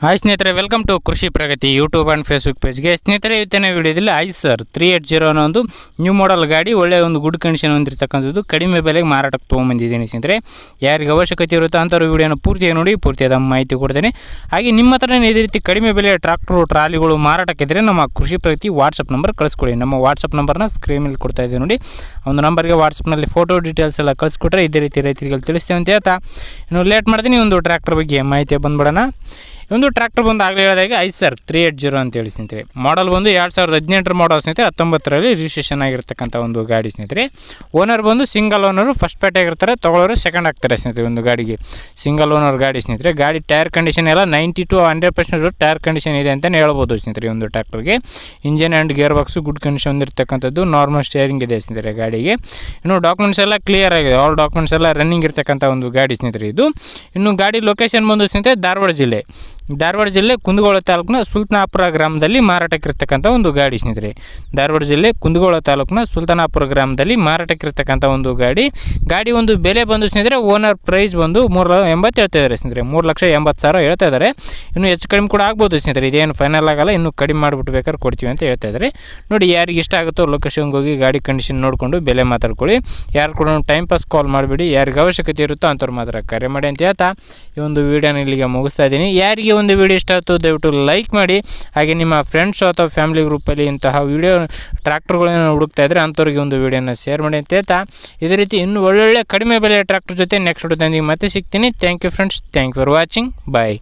Hi ಸ್ನೇಹಿತರೆ, welcome to ಕೃಷಿ ಪ್ರಗತಿ YouTube and Facebook ಪೇಜ್ಗೆ. ಸ್ನೇಹಿತರೆ, ಇವತ್ತಿನ ವಿಡಿಯೋದಲ್ಲಿ ಐಸರ್ 380 ಅನ್ನೋ ಒಂದು ನ್ಯೂ ಮಾಡೆಲ್ ಗಾಡಿ ಒಳ್ಳೆಯ ಒಂದು ಗುಡ್ ಕಂಡೀಷನ್ ಹೊಂದಿರತಕ್ಕಂಥದ್ದು ಕಡಿಮೆ ಬೆಲೆಗೆ ಮಾರಾಟಕ್ಕೆ ತೊಗೊಂಬಂದಿದ್ದೀನಿ. ಸ್ನೇಹಿತರೆ, ಯಾರಿಗೆ ಅವಶ್ಯಕತೆ ಇರುತ್ತೋ ಅಂಥವ್ರು ವಿಡಿಯೋನ ಪೂರ್ತಿಯಾಗಿ ನೋಡಿ, ಪೂರ್ತಿಯಾದ ಮಾಹಿತಿ ಕೊಡ್ತೇನೆ. ಹಾಗೆ ನಿಮ್ಮ ಹತ್ರನೇ ಇದೇ ರೀತಿ ಕಡಿಮೆ ಬೆಲೆಯ ಟ್ರಾಕ್ಟರು ಟ್ರಾಲಿಗಳು ಮಾರಾಟಕ್ಕಿದ್ದರೆ ನಮ್ಮ ಕೃಷಿ ಪ್ರಗತಿ ವಾಟ್ಸಪ್ ನಂಬರ್ ಕಳಿಸ್ಕೊಡಿ. ನಮ್ಮ ವಾಟ್ಸಪ್ ನಂಬರ್ನ ಸ್ಕ್ರೀನ್ ಮೇಲೆ ಕೊಡ್ತಾ ಇದ್ದೀವಿ ನೋಡಿ. ಒಂದು ನಂಬರ್ಗೆ ವಾಟ್ಸಪ್ನಲ್ಲಿ ಫೋಟೋ ಡೀಟೇಲ್ಸ್ ಎಲ್ಲ ಕಳಿಸ್ಕೊಟ್ರೆ ಇದೇ ರೀತಿ ರೈತರಿಗೆ ತಿಳಿಸ್ತೇವೆ ಅಂತ ಹೇಳ್ತಾ ಇನ್ನು ಲೇಟ್ ಮಾಡ್ತೀನಿ. ಒಂದು ಟ್ರ್ಯಾಕ್ಟರ್ ಬಗ್ಗೆ ಮಾಹಿತಿ ಬಂದ್ಬಿಡೋಣ. ಒಂದು ಟ್ರ್ಯಾಕ್ಟರ್ ಬಂದು ಆಗಲೇ ಹೇಳಿದಾಗ ಐಸರ್ 380 ಅಂತೇಳಿ ಸ್ನೇಹಿತರೆ. ಮಾಡಲ್ ಬಂದು 2018 ಮಾಡಲ್ ಸ್ನೇಹಿತರೆ. 19ರಲ್ಲಿ ರಿಜಿಸ್ಟ್ರೇಷನ್ ಆಗಿರ್ತಕ್ಕಂಥ ಒಂದು ಗಾಡಿ ಸ್ನೇಹಿತರೆ. ಓನರ್ ಬಂದು ಸಿಂಗಲ್ ಓನರು, ಫಸ್ಟ್ ಪೇಟೆ ಆಗಿರ್ತಾರೆ, ತೊಗೊಳ್ಳೋರು ಸೆಕೆಂಡ್ ಆಗ್ತಾರೆ ಸ್ನೇಹಿತರೆ. ಒಂದು ಗಾಡಿಗೆ ಸಿಂಗಲ್ ಓನರ್ ಗಾಡಿ ಸ್ನೇಹಿತರೆ. ಗಾಡಿ ಟೈರ್ ಕಂಡೀಷನ್ ಎಲ್ಲ 90 to 100% ಟೈರ್ ಕಂಡೀಷನ್ ಇದೆ ಅಂತಲೇ ಹೇಳ್ಬೋದು ಸ್ನೇಹಿತರೆ. ಒಂದು ಟ್ರ್ಯಾಕ್ಟರ್ಗೆ engine and gear box good condition ಹೊಂದಿರತಕ್ಕಂಥದ್ದು, ನಾರ್ಮಲ್ ಸ್ಟೇರಿಂಗ್ ಇದೆ ಸ್ನೇಹಿತರೆ ಗಾಡಿಗೆ. ಇನ್ನು ಡಾಕ್ಯುಮೆಂಟ್ಸ್ ಎಲ್ಲ ಕ್ಲಿಯರ್ ಆಗಿದೆ, ಆಲ್ ಡಾಕ್ಯುಮೆಂಟ್ಸ್ ಎಲ್ಲ ರನ್ನಿಂಗ್ ಇರ್ತಕ್ಕಂಥ ಒಂದು ಗಾಡಿ ಸ್ನೇಹಿತರೆ ಇದು. ಇನ್ನು ಗಾಡಿ ಲೊಕೇಶನ್ ಬಂದು ಸ್ನೇಹಿತರೆ ಧಾರವಾಡ ಜಿಲ್ಲೆ ಕುಂದಗೋಳ ತಾಲೂಕಿನ ಸುಲ್ತಾನಾಪುರ ಗ್ರಾಮದಲ್ಲಿ ಮಾರಾಟಕ್ಕಿರ್ತಕ್ಕಂಥ ಒಂದು ಗಾಡಿ ಸ್ನೇಹಿತರೆ. ಧಾರವಾಡ ಜಿಲ್ಲೆ ಕುಂದಗೋಳ ತಾಲೂಕಿನ ಸುಲ್ತಾನಾಪುರ ಗ್ರಾಮದಲ್ಲಿ ಮಾರಾಟಕ್ಕಿರ್ತಕ್ಕಂಥ ಒಂದು ಗಾಡಿ ಒಂದು ಬೆಲೆ ಬಂದು ಸ್ನೇಹಿತರೆ, ಓನರ್ ಪ್ರೈಸ್ ಬಂದು 380 ಹೇಳ್ತಾ ಇದ್ದಾರೆ ಸ್ನೇಹಿತರೆ. 3,80,000 ಹೇಳ್ತಾ ಇದ್ದಾರೆ. ಇನ್ನು ಹೆಚ್ಚು ಕಡಿಮೆ ಕೂಡ ಆಗ್ಬೋದು ಸ್ನೇಹಿತರೆ. ಇದೇನು ಫೈನಲ್ ಆಗಲ್ಲ, ಇನ್ನೂ ಕಡಿಮೆ ಮಾಡಿಬಿಟ್ಟು ಬೇಕಾದ್ರೆ ಕೊಡ್ತೀವಿ ಅಂತ ಹೇಳ್ತಾ ಇದ್ದಾರೆ ನೋಡಿ. ಯಾರಿಗೆ ಇಷ್ಟ ಆಗುತ್ತೋ ಲೊಕೇಶನ್ಗೆ ಹೋಗಿ ಗಾಡಿ ಕಂಡೀಷನ್ ನೋಡಿಕೊಂಡು ಬೆಲೆ ಮಾತಾಡ್ಕೊಳ್ಳಿ. ಯಾರು ಕೂಡ ಟೈಮ್ ಪಾಸ್ ಕಾಲ್ ಮಾಡಿಬಿಡಿ. ಯಾರಿಗೆ ಅವಶ್ಯಕತೆ ಇರುತ್ತೋ ಅಂಥವ್ರು ಮಾತ್ರ ಕರೆ ಮಾಡಿ ಅಂತ ಹೇಳ್ತಾ ಈ ಒಂದು ವೀಡಿಯೋನ ಇಲ್ಲಿಗೆ ಮುಗಿಸ್ತಾ ಇದ್ದೀನಿ. ಯಾರಿಗೆ ಒಂದು ವಿಡಿಯೋ ಇಷ್ಟ ಆಯಿತು ದಯವಿಟ್ಟು ಲೈಕ್ ಮಾಡಿ. ಹಾಗೆ ನಿಮ್ಮ ಫ್ರೆಂಡ್ಸ್ ಅಥವಾ ಫ್ಯಾಮಿಲಿ ಗ್ರೂಪಲ್ಲಿ ಇಂತಹ ವಿಡಿಯೋ ಟ್ರ್ಯಾಕ್ಟರ್ಗಳನ್ನು ಹುಡುಕ್ತಾ ಇದ್ದರೆ ಅಂಥವ್ರಿಗೆ ಒಂದು ವಿಡಿಯೋನ ಶೇರ್ ಮಾಡಿ ಅಂತ ಹೇಳ್ತಾ ಇದೇ ರೀತಿ ಇನ್ನೂ ಒಳ್ಳೊಳ್ಳೆ ಕಡಿಮೆ ಬೆಲೆಯ ಟ್ರ್ಯಾಕ್ಟರ್ ಜೊತೆ ನೆಕ್ಸ್ಟ್ ವಿಡಿಯೋದೊಂದಿಗೆ ಮತ್ತೆ ಸಿಗ್ತೀನಿ. Thank you friends, thank you for watching, bye.